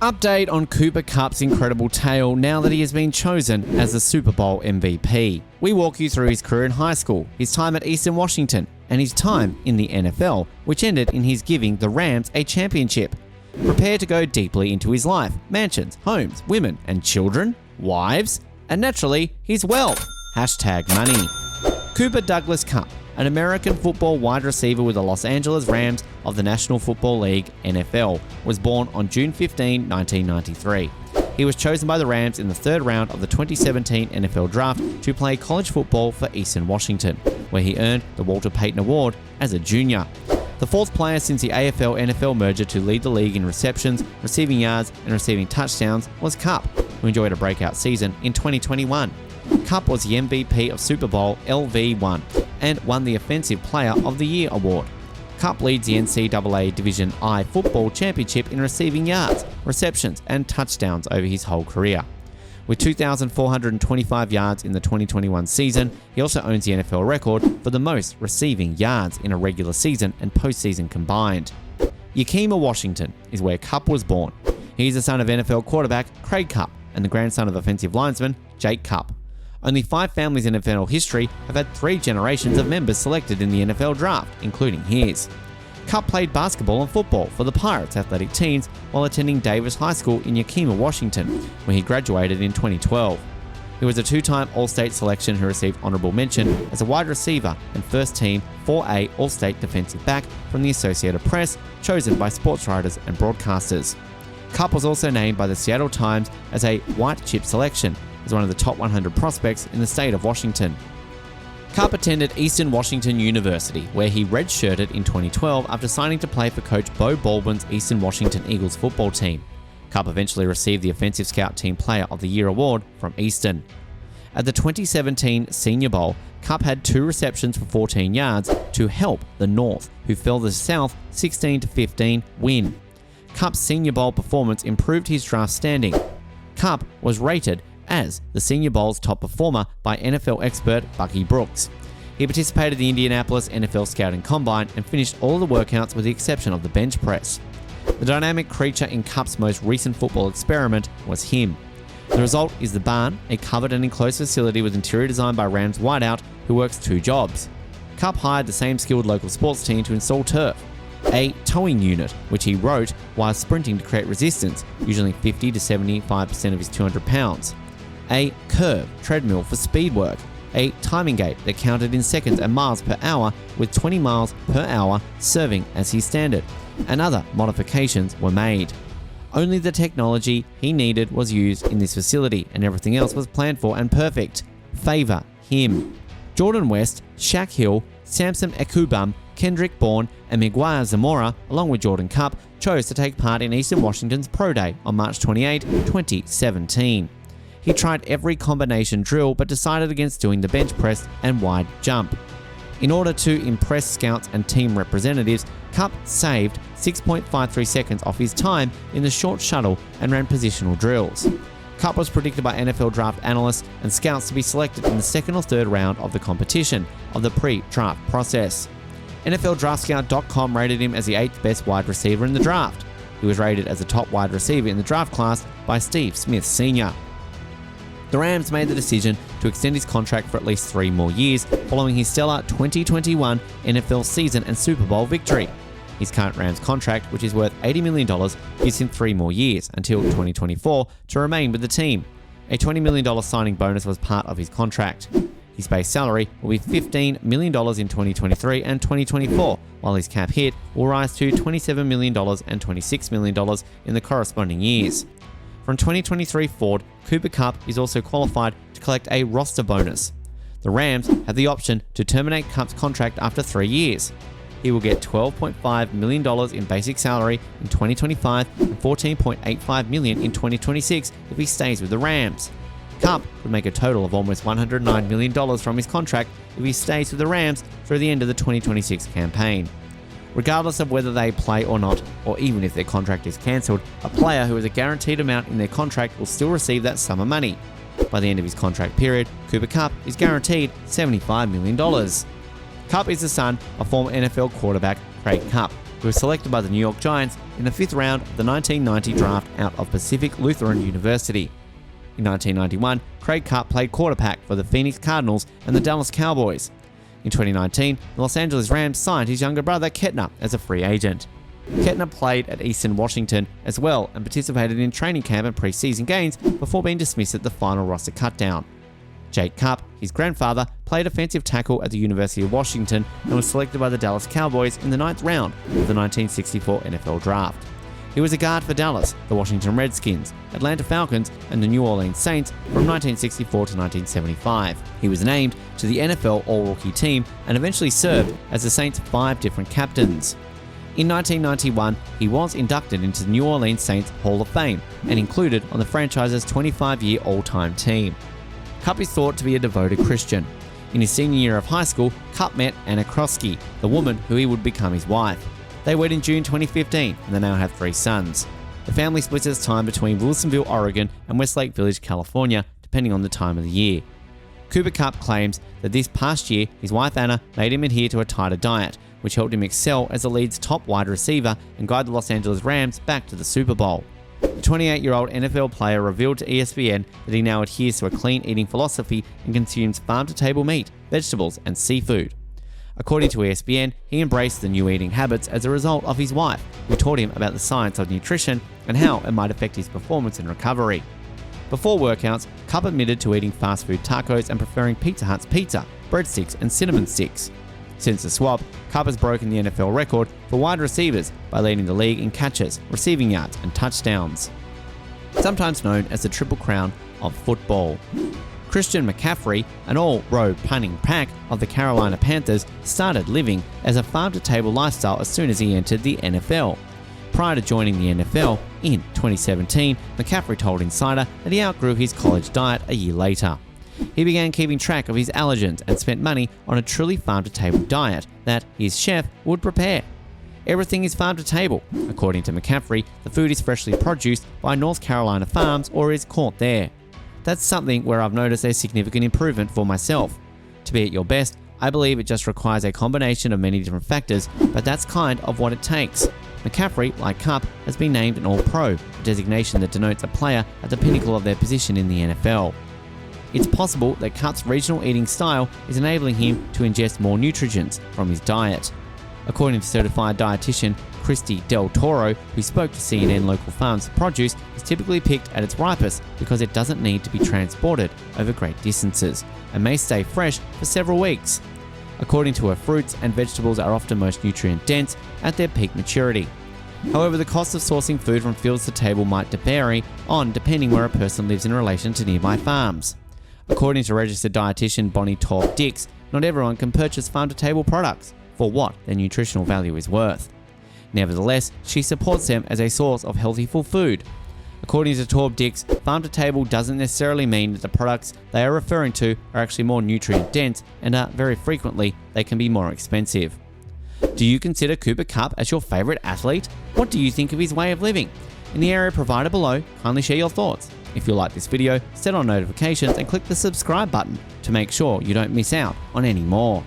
Update on Cooper Kupp's incredible tale now that he has been chosen as the Super Bowl MVP. We walk you through his career in high school, his time at Eastern Washington, and his time in the NFL, which ended in his giving the Rams a championship. Prepare to go deeply into his life, mansions, homes, women and children, wives, and naturally, his wealth. #money. Cooper Douglas Kupp, an American football wide receiver with the Los Angeles Rams of the National Football League (NFL), was born on June 15, 1993. He was chosen by the Rams in the third round of the 2017 NFL Draft to play college football for Eastern Washington, where he earned the Walter Payton Award as a junior. The fourth player since the AFL-NFL merger to lead the league in receptions, receiving yards, and receiving touchdowns was Kupp, who enjoyed a breakout season in 2021. Kupp was the MVP of Super Bowl LV1 and won the Offensive Player of the Year award. Kupp leads the NCAA Division I Football Championship in receiving yards, receptions, and touchdowns over his whole career. With 2,425 yards in the 2021 season, he also owns the NFL record for the most receiving yards in a regular season and postseason combined. Yakima, Washington is where Kupp was born. He is the son of NFL quarterback Craig Kupp and the grandson of offensive linesman Jake Kupp. Only 5 families in NFL history have had 3 generations of members selected in the NFL draft, including his. Kupp played basketball and football for the Pirates athletic teams while attending Davis High School in Yakima, Washington, where he graduated in 2012. He was a 2-time All-State selection who received honorable mention as a wide receiver and first-team 4A All-State defensive back from the Associated Press, chosen by sports writers and broadcasters. Kupp was also named by the Seattle Times as a white chip selection, as one of the top 100 prospects in the state of Washington. Kupp attended Eastern Washington University, where he redshirted in 2012 after signing to play for coach Bo Baldwin's Eastern Washington Eagles football team. Kupp eventually received the Offensive Scout Team Player of the Year award from Eastern. At the 2017 Senior Bowl, Kupp had 2 receptions for 14 yards to help the North, who fell the South 16-15 win. Kupp's Senior Bowl performance improved his draft standing. Kupp was rated as the Senior Bowl's top performer by NFL expert Bucky Brooks. He participated in the Indianapolis NFL Scouting Combine and finished all the workouts with the exception of the bench press. The dynamic creature in Kupp's most recent football experiment was him. The result is the barn, a covered and enclosed facility with interior design by Rams wideout who works 2 jobs. Kupp hired the same skilled local sports team to install turf, a towing unit, which he wrote while sprinting to create resistance, usually 50 to 75% of his 200 pounds. A curve treadmill for speed work, a timing gate that counted in seconds and miles per hour with 20 miles per hour serving as his standard, and other modifications were made. Only the technology he needed was used in this facility and everything else was planned for and perfect. Favor him. Jordan West, Shaq Hill, Samson Ekubum, Kendrick Bourne, and Miguel Zamora, along with Jordan Kupp, chose to take part in Eastern Washington's Pro Day on March 28, 2017. He tried every combination drill but decided against doing the bench press and wide jump. In order to impress scouts and team representatives, Kupp saved 6.53 seconds off his time in the short shuttle and ran positional drills. Kupp was predicted by NFL draft analysts and scouts to be selected in the 2nd or 3rd round of the competition of the pre-draft process. NFLDraftScout.com rated him as the 8th best wide receiver in the draft. He was rated as the top wide receiver in the draft class by Steve Smith Sr. The Rams made the decision to extend his contract for at least 3 more years following his stellar 2021 NFL season and Super Bowl victory. His current Rams contract, which is worth $80 million, gives him 3 more years until 2024 to remain with the team. A $20 million signing bonus was part of his contract. His base salary will be $15 million in 2023 and 2024, while his cap hit will rise to $27 million and $26 million in the corresponding years. From 2023 forward, Cooper Kupp is also qualified to collect a roster bonus. The Rams have the option to terminate Kupp's contract after 3 years. He will get $12.5 million in basic salary in 2025 and $14.85 million in 2026 if he stays with the Rams. Kupp would make a total of almost $109 million from his contract if he stays with the Rams through the end of the 2026 campaign. Regardless of whether they play or not, or even if their contract is cancelled, a player who has a guaranteed amount in their contract will still receive that sum of money. By the end of his contract period, Cooper Kupp is guaranteed $75 million. Kupp is the son of former NFL quarterback Craig Kupp, who was selected by the New York Giants in the 5th round of the 1990 draft out of Pacific Lutheran University. In 1991, Craig Kupp played quarterback for the Phoenix Cardinals and the Dallas Cowboys. In 2019, the Los Angeles Rams signed his younger brother Kettner as a free agent. Kettner played at Eastern Washington as well and participated in training camp and preseason games before being dismissed at the final roster cutdown. Jake Kupp, his grandfather, played offensive tackle at the University of Washington and was selected by the Dallas Cowboys in the 9th round of the 1964 NFL Draft. He was a guard for Dallas, the Washington Redskins, Atlanta Falcons, and the New Orleans Saints from 1964 to 1975. He was named to the NFL All-Rookie team and eventually served as the Saints' 5 different captains. In 1991, he was inducted into the New Orleans Saints Hall of Fame and included on the franchise's 25-year all-time team. Kupp is thought to be a devoted Christian. In his senior year of high school, Kupp met Anna Krosky, the woman who he would become his wife. They wed in June 2015 and they now have 3 sons. The family splits its time between Wilsonville, Oregon and Westlake Village, California, depending on the time of the year. Cooper Kupp claims that this past year, his wife Anna made him adhere to a tighter diet, which helped him excel as the league's top wide receiver and guide the Los Angeles Rams back to the Super Bowl. The 28-year-old NFL player revealed to ESPN that he now adheres to a clean eating philosophy and consumes farm-to-table meat, vegetables, and seafood. According to ESPN, he embraced the new eating habits as a result of his wife, who taught him about the science of nutrition and how it might affect his performance and recovery. Before workouts, Kupp admitted to eating fast food tacos and preferring Pizza Hut's pizza, breadsticks, and cinnamon sticks. Since the swap, Kupp has broken the NFL record for wide receivers by leading the league in catches, receiving yards, and touchdowns. Sometimes known as the Triple Crown of football. Christian McCaffrey, an all-road punting pack of the Carolina Panthers, started living as a farm-to-table lifestyle as soon as he entered the NFL. Prior to joining the NFL in 2017, McCaffrey told Insider that he outgrew his college diet a year later. He began keeping track of his allergens and spent money on a truly farm-to-table diet that his chef would prepare. Everything is farm-to-table. According to McCaffrey, the food is freshly produced by North Carolina farms or is caught there. That's something where I've noticed a significant improvement for myself. To be at your best, I believe it just requires a combination of many different factors, but that's kind of what it takes. McCaffrey, like Kupp, has been named an All-Pro, a designation that denotes a player at the pinnacle of their position in the NFL. It's possible that Kupp's regional eating style is enabling him to ingest more nutrients from his diet. According to certified dietitian Christy Del Toro, who spoke to CNN, local farms' produce is typically picked at its ripest because it doesn't need to be transported over great distances and may stay fresh for several weeks. According to her, fruits and vegetables are often most nutrient dense at their peak maturity. However, the cost of sourcing food from fields to table might vary depending where a person lives in relation to nearby farms. According to registered dietitian Bonnie Taub-Dix, not everyone can purchase farm-to-table products for what their nutritional value is worth. Nevertheless, she supports them as a source of healthful food. According to Taub-Dix, farm-to-table doesn't necessarily mean that the products they are referring to are actually more nutrient-dense and very frequently they can be more expensive. Do you consider Cooper Kupp as your favorite athlete? What do you think of his way of living? In the area provided below, kindly share your thoughts. If you like this video, set on notifications and click the subscribe button to make sure you don't miss out on any more.